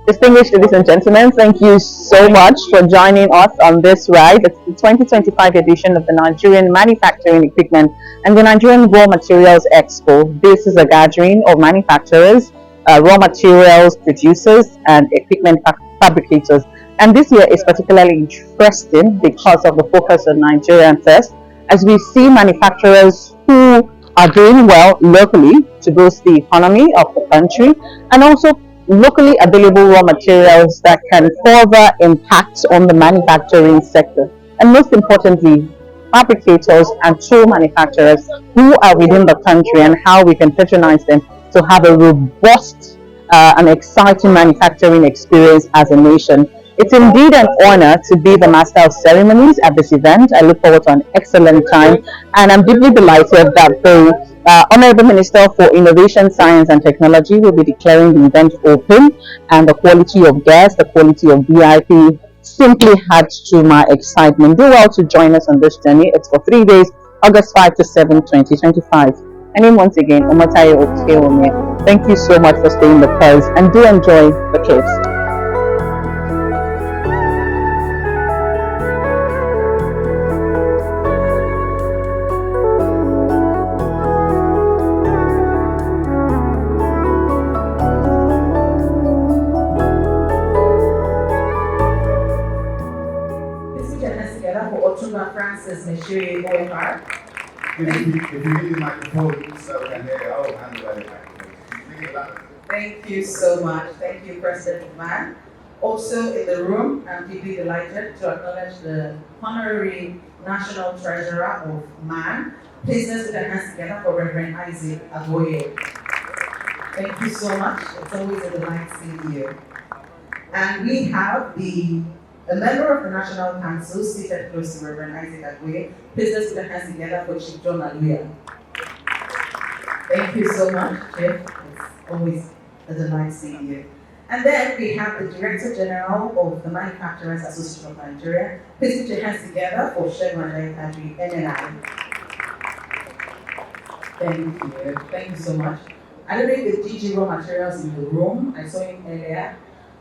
Distinguished ladies and gentlemen, thank you so much for joining us on this ride. It's the 2025 edition of the Nigerian Manufacturing Equipment and the Nigerian Raw Materials Expo. This is a gathering of manufacturers, raw materials producers, and equipment fabricators. And this year is particularly interesting because of the focus on Nigerian first, as we see manufacturers who are doing well locally to boost the economy of the country, and also locally available raw materials that can further impact on the manufacturing sector. And most importantly, fabricators and tool manufacturers who are within the country and how we can patronize them to have a robust and exciting manufacturing experience as a nation. It's indeed an honor to be the master of ceremonies at this event. I look forward to an excellent time, and I'm deeply delighted that the Honorable Minister for Innovation, Science and Technology will be declaring the event open, and the quality of guests, the quality of VIP simply adds to my excitement. Do well to join us on this journey. It's for 3 days, August 5 to 7, 2025. And then once again, Omotayo Okeome, thank you so much for staying the course, and do enjoy the trips. Francis Mishiri OMR. If you need the microphone so we can hear you, I'll hand over the microphone. Thank you so much. Thank you, President Mann. Also in the room, I'm deeply delighted to acknowledge the Honorary National Treasurer of MAN. Please let's put our hands together for Reverend Isaac Aboye. Thank you so much. It's always a delight seeing you. And we have a member of the National Council seated close to Reverend Isaac Agwe. Please let's put our hands together for Chief John Aluya. Thank you so much, Chief. It's always a delight seeing you. And then we have the Director General of the Manufacturers Association of Nigeria. Please put your hands together for Shegun Kadri, MNI. Thank you. Thank you so much. I don't know if the DG Raw Materials in the room. I saw him earlier.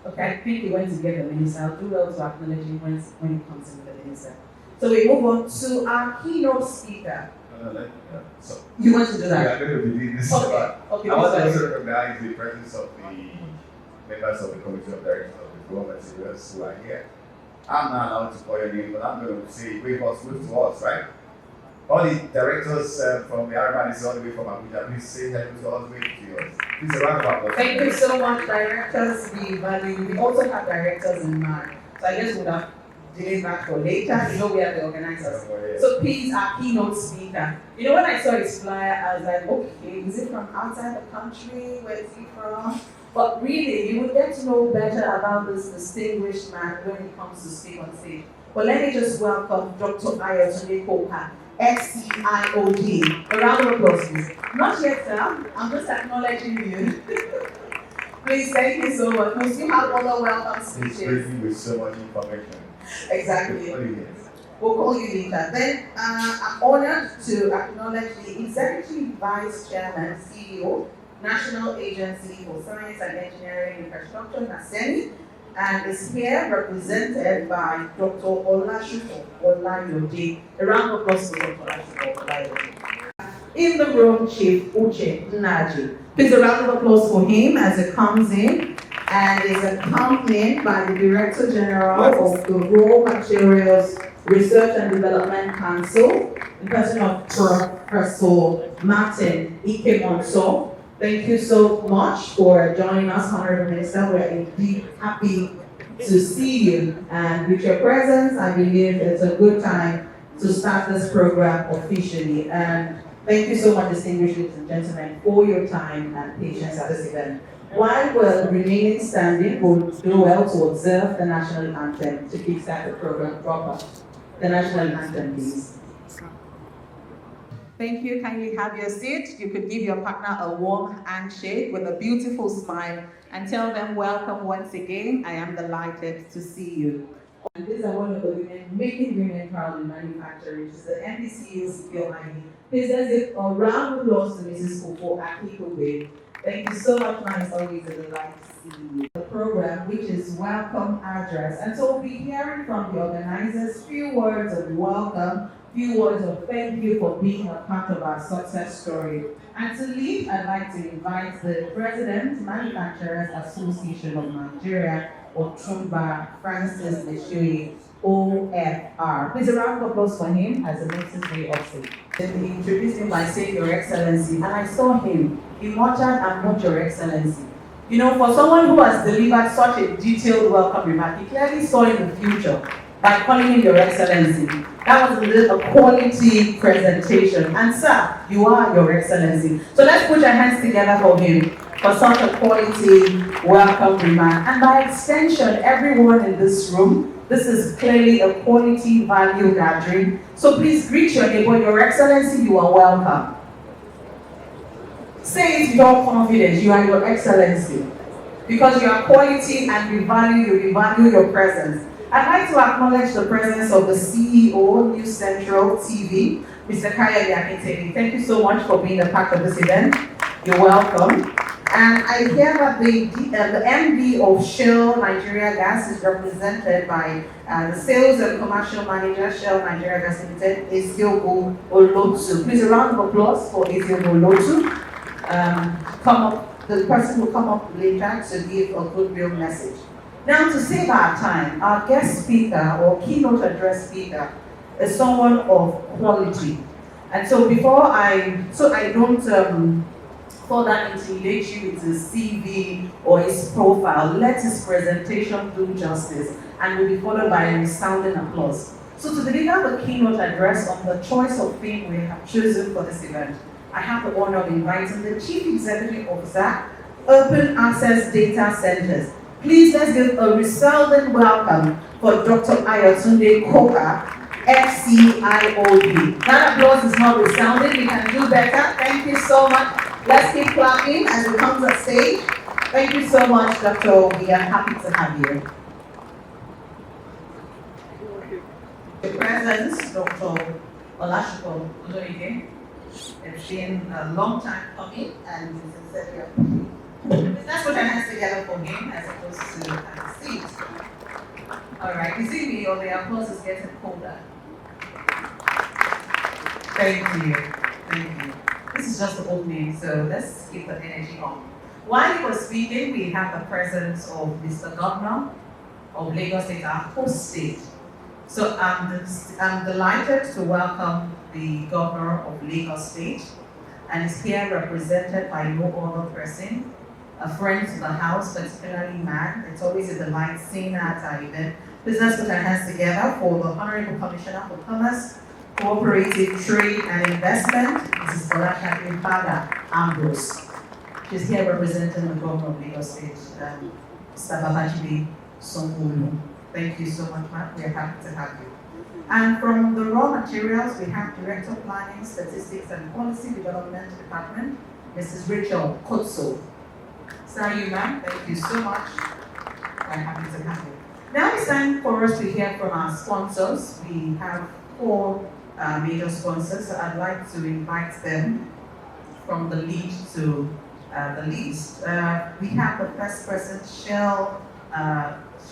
Okay, I think he went to get the minister. I'll do well to acknowledge him when he comes in with the minister. So we move on to our keynote speaker. So you want to do that? Yeah, I'm going to be leading this. Okay, I want to also recognize the presence of the members of the Committee of Directors of the Raw Materials who are here. I'm not allowed to call your name, but I'm going to say wave to us, right? All the directors from the Arabian is all the way from Abuja. Please say hello to all the way to yours. Please a round of applause. Thank you so much, directors. We value. We also have directors in mind. So I guess we'll have delayed that for later. You know we have the organizers. So please, our keynote speaker. You know when I saw his flyer, I was like, okay, is it from outside the country? Where is he from? But really, you will get to know better about this distinguished man when he comes to speak on stage. But let me just welcome Dr. Ayotunde Koka, FCIOD. A round of applause, please. Not yet, sir. I'm just acknowledging you. Please, thank you so much. We still have other welcome speeches. He's busy with so much information. Exactly. We'll call you later. Then I'm honored to acknowledge the Executive Vice Chairman, CEO, National Agency for Science and Engineering Infrastructure, NASENI, and is here represented by Dr. Olashuko Olayode. A round of applause for Dr. Olashuko Olayode. In the room, Chief Uche Naji. Please a round of applause for him as he comes in and is accompanied by the Director General of the Raw Materials Research and Development Council, in person of Professor Martin Ikemonso. Thank you so much for joining us, Honorable Minister. We're indeed happy to see you. And with your presence, I believe it's a good time to start this program officially. And thank you so much, distinguished ladies and gentlemen, for your time and patience at this event. While we're remaining standing, we'll do well to observe the national anthem to kickstart the program proper. The national anthem, please. Thank you. Kindly have your seat. You could give your partner a warm handshake with a beautiful smile and tell them welcome once again. I am delighted to see you. And these are one of the women making women proud in manufacturing. She's the NDCU Secure ID. Please let's give a round of applause to Mrs. Kofo Akikobe. Thank you so much, man. It's always a delight to see you. The program, which is Welcome Address. And so we'll be hearing from the organizers few words of welcome, few words of thank you for being a part of our success story. And to lead, I'd like to invite the President, Manufacturers Association of Nigeria, Otumba Francis Meshui, OFR. Please a round of applause for him as he makes his way up stage. Then he introduced him by saying, Your Excellency, and I saw him. He muttered, I'm not Your Excellency. You know, for someone who has delivered such a detailed welcome remark, he clearly saw in the future by calling him Your Excellency. That was a quality presentation. And sir, you are Your Excellency. So let's put our hands together for him for such a quality welcome remark. And by extension, everyone in this room, this is clearly a quality value gathering. So please greet your neighbor, Your Excellency, you are welcome. Say it with all confidence, you are Your Excellency. Because you are quality and we value your presence. I'd like to acknowledge the presence of the CEO, News Central TV, Mr. Kaya Yakitemi. Thank you so much for being a part of this event. You're welcome. And I hear that the MD of Shell Nigeria Gas is represented by the Sales and Commercial Manager, Shell Nigeria Gas Limited, Eziogo Olotu. Please a round of applause for Eziogo Olotu. The person will come up later to give a goodwill message. Now, to save our time, our guest speaker or keynote address speaker is someone of quality. And so I don't further intimidate you with his CV or his profile, let his presentation do justice and will be followed by a resounding applause. So to deliver the keynote address on the choice of theme we have chosen for this event, I have the honor of inviting the Chief Executive Officer, Open Access Data Centers. Please let's give a resounding welcome for Dr. Ayotunde Koka, FCIOB. That applause is not resounding, we can do better. Thank you so much. Let's keep clapping as he comes on stage. Thank you so much, Dr. We are happy to have you. Your presence, Dr. Olashiko Oloyede. It's been a long time coming and we sincerely appreciate. Let's put our hands together for him as opposed to have a seat. Alright, you see me or the applause is getting colder. Thank you. Thank you. This is just the opening, so let's keep the energy on. While he was speaking, we have the presence of Mr. Governor of Lagos State, our host state. So I'm delighted to welcome the Governor of Lagos State, and is here represented by no other person, a friend to the house, particularly man. It's always a delight seeing her at our event. Please let's put our hands together for the Honorable Commissioner for Commerce, Cooperative Trade and Investment, Mrs. Bolashade Fada Ambrose. She's here representing the Governor of Lagos State, Mr. Babajide Sanwo-Olu. Thank you so much, ma'am. We are happy to have you. And from the raw materials, we have Director of Planning, Statistics and Policy Development Department, Mrs. Rachel Kotso. Sorry, ma'am. Thank you so much. We're happy to have you. Now it's time for us to hear from our sponsors. We have 4 major sponsors, so I'd like to invite them from the lead to the least. We have the first person, Shell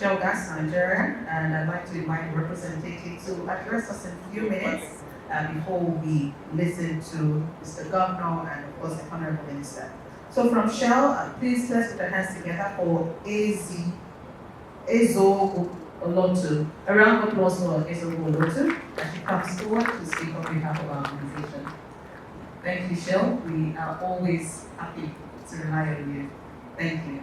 Gas Nigeria, and I'd like to invite the representative to address us in a few minutes before we listen to Mr. Governor and of course the Honorable Minister. So from Shell, please let's put our hands together for Ezo Olotu. A round of applause for Ezo Olotu as she comes forward to speak on behalf of our organization. Thank you, Shell. We are always happy to rely on you. Thank you.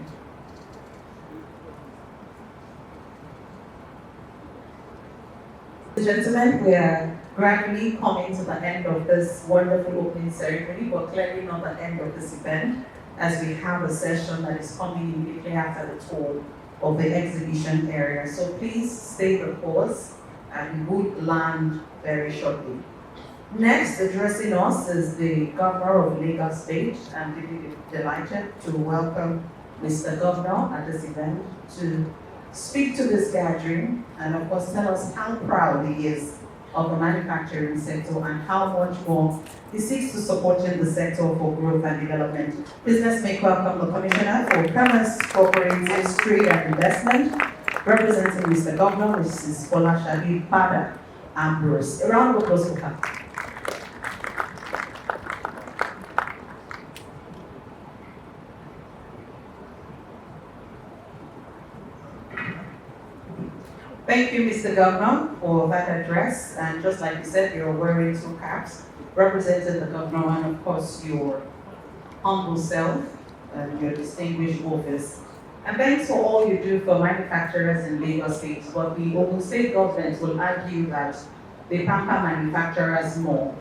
Gentlemen, we are gradually coming to the end of this wonderful opening ceremony, but clearly not the end of this event, as we have a session that is coming immediately after the tour of the exhibition area. So please stay the course, and we will land very shortly. Next, addressing us is the Governor of Lagos State. I'm really delighted to welcome Mr. Governor at this event to speak to this gathering and of course tell us how proud he is of the manufacturing sector and how much more he seeks to supporting the sector for growth and development. Please let's make welcome the Commissioner for Commerce, Cooperatives, Trade and Investment, representing Mr. Governor, Mrs. Folashade Pada Ambrose. A round of applause for her. Thank you, Mr. Governor, for that address. And just like you said, you're wearing two caps, representing the governor and, of course, your humble self and your distinguished office. And thanks for all you do for manufacturers in Lagos State. But the Ogun State government will argue that they pamper manufacturers more.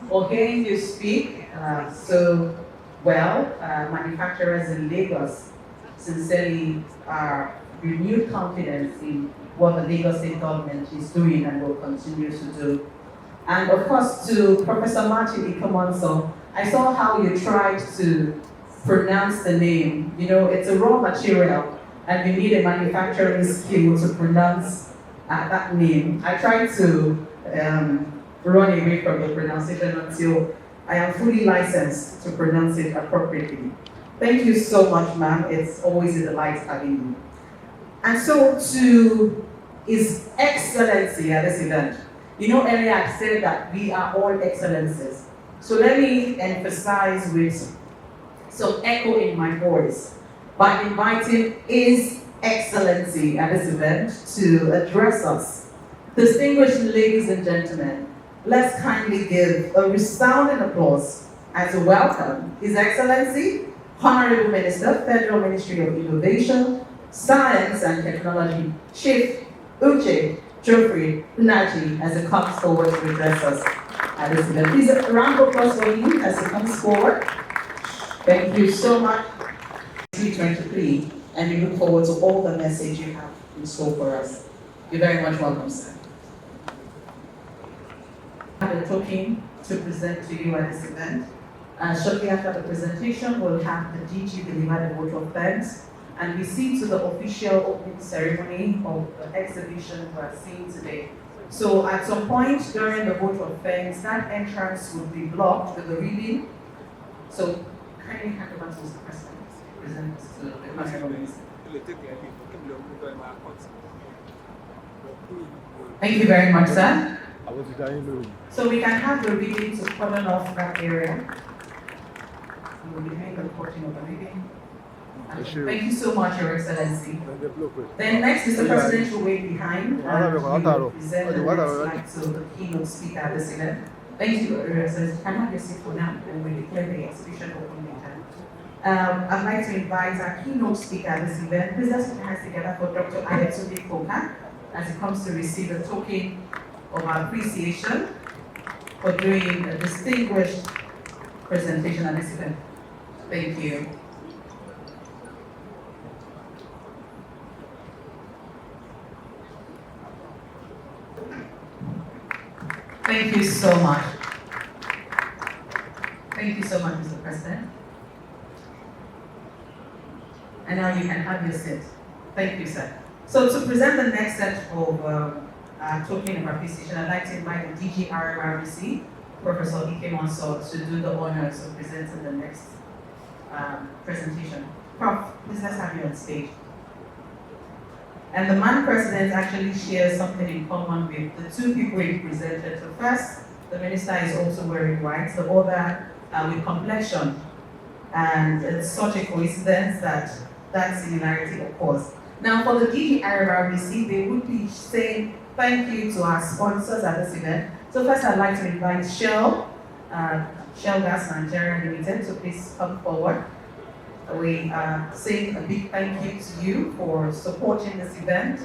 For hearing you speak so well, manufacturers in Lagos sincerely are renewed confidence in what the Lagos State government is doing and will continue to do. And of course, to Professor Martin Ikomonso, I saw how you tried to pronounce the name. You know, it's a raw material, and you need a manufacturing skill to pronounce that name. I tried to run away from the pronunciation until I am fully licensed to pronounce it appropriately. Thank you so much, ma'am. It's always a delight having you. And so to His Excellency at this event, you know, earlier I said that we are all excellencies. So let me emphasize with some echo in my voice by inviting His Excellency at this event to address us. Distinguished ladies and gentlemen, let's kindly give a resounding applause as a welcome His Excellency, Honorable Minister, Federal Ministry of Innovation, Science and Technology, Chief Uche Geoffrey Unaji, as he comes forward to address us at this event. Please, a round of applause for him as he comes forward. Thank you so much. 323, and we look forward to all the message you have in store for us. You're very much welcome, sir. I have a token to present to you at this event. Shortly after the presentation, we'll have the DG deliver the vote of thanks, and we see to the official opening ceremony of the exhibition we are seeing today. So at some point during the vote of thanks, that entrance will be blocked with the reading. So kindly hand over to Mr. President to present to the Honorable Minister. Thank you very much, sir. So we can have the reading to cordon off that area. We will be doing the reporting of the reading. Thank you so much, Your Excellency. Then next, Mr. President will wait behind and we will present the next slide to the keynote speaker at this event. Thank you, Your Excellency. Can I have your seat for now and we declare the exhibition open later. I'd like to invite our keynote speaker at this event. Please let's put hands together for Dr. Ayetunde Koka as he comes to receive a token of our appreciation for doing a distinguished presentation at this event. Thank you. Thank you so much. Thank you so much, Mr. President. And now you can have your seat. Thank you, sir. So to present the next set of token of appreciation, I'd like to invite the DG RRRC, Professor Ike Monso, to do the honors of presenting the next presentation. Prof, please let's have you on stage. And the man president actually shares something in common with the two people he presented. So first, the minister is also wearing white, the other with complexion. And it's such a coincidence that that similarity occurs. Now for the DG RRRC, they would be saying thank you to our sponsors at this event. So first I'd like to invite Shell Gas Nigeria Limited, so please come forward. We say a big thank you to you for supporting this event,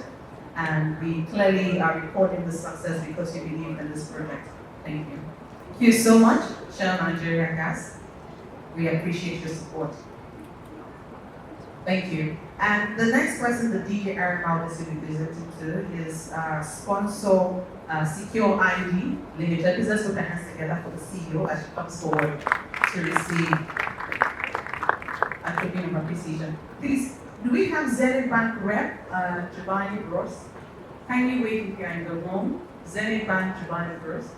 and we clearly are recording the success because you believe in this project. Thank you. Thank you so much, Shell Nigeria Gas. We appreciate your support. Thank you. And the next person the DJ RML is presenting to is sponsor Secure ID Limited. Please let's put our hands together for the CEO as she comes forward to receive a token of appreciation. Please, do we have Zenith Bank rep, Giovanni Ross? Kindly wait if you're in the room Zenith Bank Giovanni first.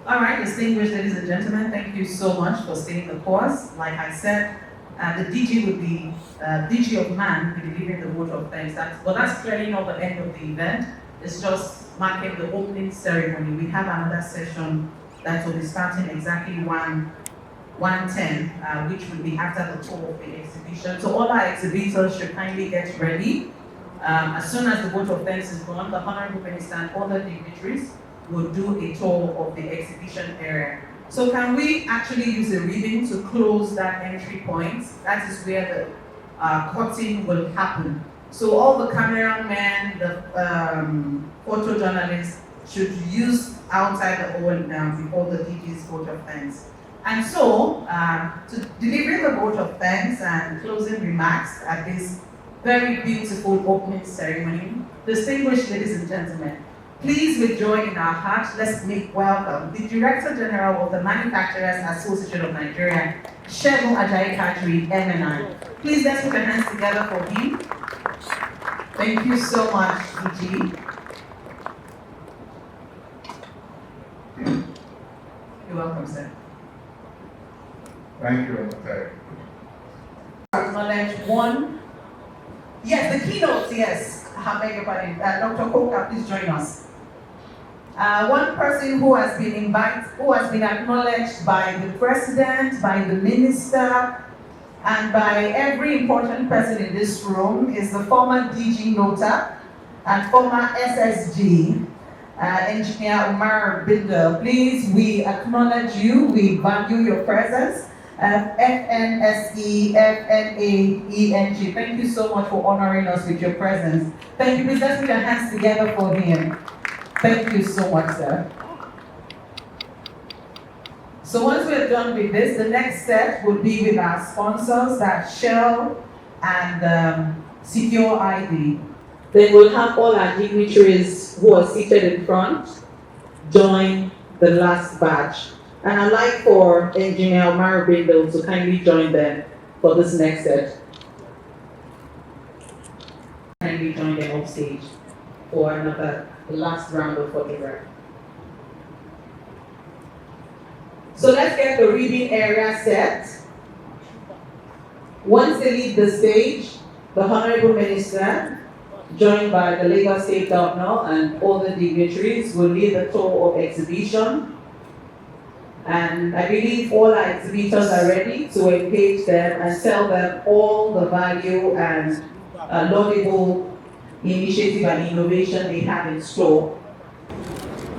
All right, distinguished ladies and gentlemen, thank you so much for staying the course. Like I said, the DG would be, DG of Man will be delivering the vote of thanks. But that's clearly not the end of the event. It's just marking the opening ceremony. We have another session that will be starting exactly 1:10, which will be after the tour of the exhibition. So all our exhibitors should kindly get ready. As soon as the vote of thanks is gone, the Honorable Minister and other dignitaries will do a tour of the exhibition area. So can we actually use a ribbon to close that entry point? That is where the cutting will happen. So all the cameramen, the photojournalists should use outside the hall now before the DG's vote of thanks. And so, to deliver the vote of thanks and closing remarks at this very beautiful opening ceremony, distinguished ladies and gentlemen, please with joy in our hearts, let's make welcome the Director General of the Manufacturers Association of Nigeria, Shegun Ajayi Katri, MNI. Please let's put our hands together for him. Thank you so much, DG. You're welcome, sir. Thank you, Terry. Acknowledge one. Yes, the keynote, yes. I beg your pardon. Dr. Koka, please join us. One person who has been acknowledged by the president, by the minister, and by every important person in this room is the former DG Nota and former SSG, Engineer Umar Bindel. Please, we acknowledge you, we value your presence. FNSE, FNAENG. Thank you so much for honoring us with your presence. Thank you. Please let's put our hands together for him. Thank you so much, sir. So once we're done with this, the next step will be with our sponsors, that's Shell and Secure ID. Then we'll have all our dignitaries who are seated in front join the last batch. And I'd like for Engineer Omar Bindel to kindly join them for this next set. Kindly join them off stage for another last round of photograph. So let's get the ribbon area set. Once they leave the stage, the Honorable Minister, joined by the Lagos State Governor and all the dignitaries, will lead the tour of exhibition. And I believe all our exhibitors are ready to engage them and tell them all the value and laudable initiative and innovation they have in store.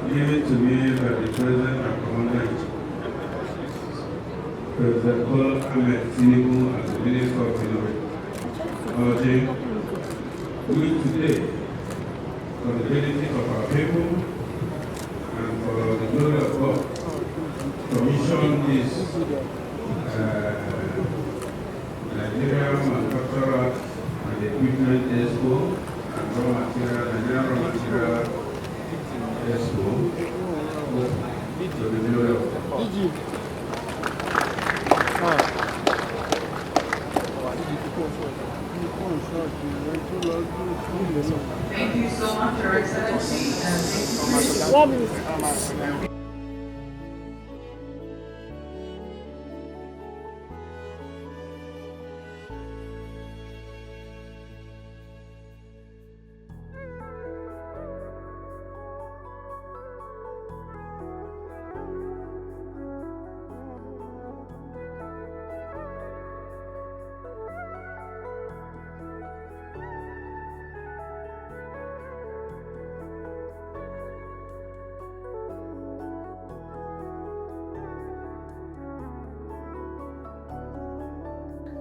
Given to me by the President and Commander, President Bola Ahmed Tinubu as the Minister of Technology, we today, for the benefit of our people and for the glory of God, commission this Nigerian Manufacturer and Equipment Expo and Raw Material, Nigerian Raw Material Expo to the glory of God. Thank you so much, Your Excellency.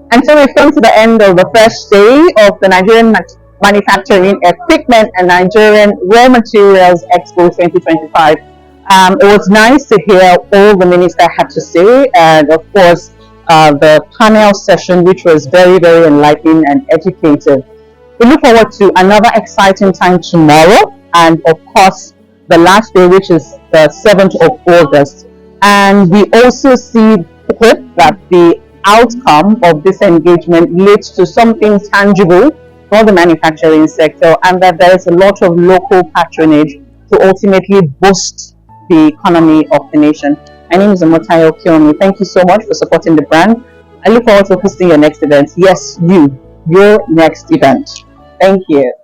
And so we've come to the end of the first day of the Nigerian Manufacturing Equipment and Nigerian Raw Materials Expo 2025. It was nice to hear all the minister had to say, and of course the panel session, which was very, very enlightening and educative. We look forward to another exciting time tomorrow, and of course the last day, which is the 7th of August. And we also hope that the outcome of this engagement leads to something tangible for the manufacturing sector, and that there is a lot of local patronage to ultimately boost the economy of the nation. My name is Omotayo Kiomi. Thank you so much for supporting the brand. I look forward to hosting your next event. Yes, your next event. Thank you.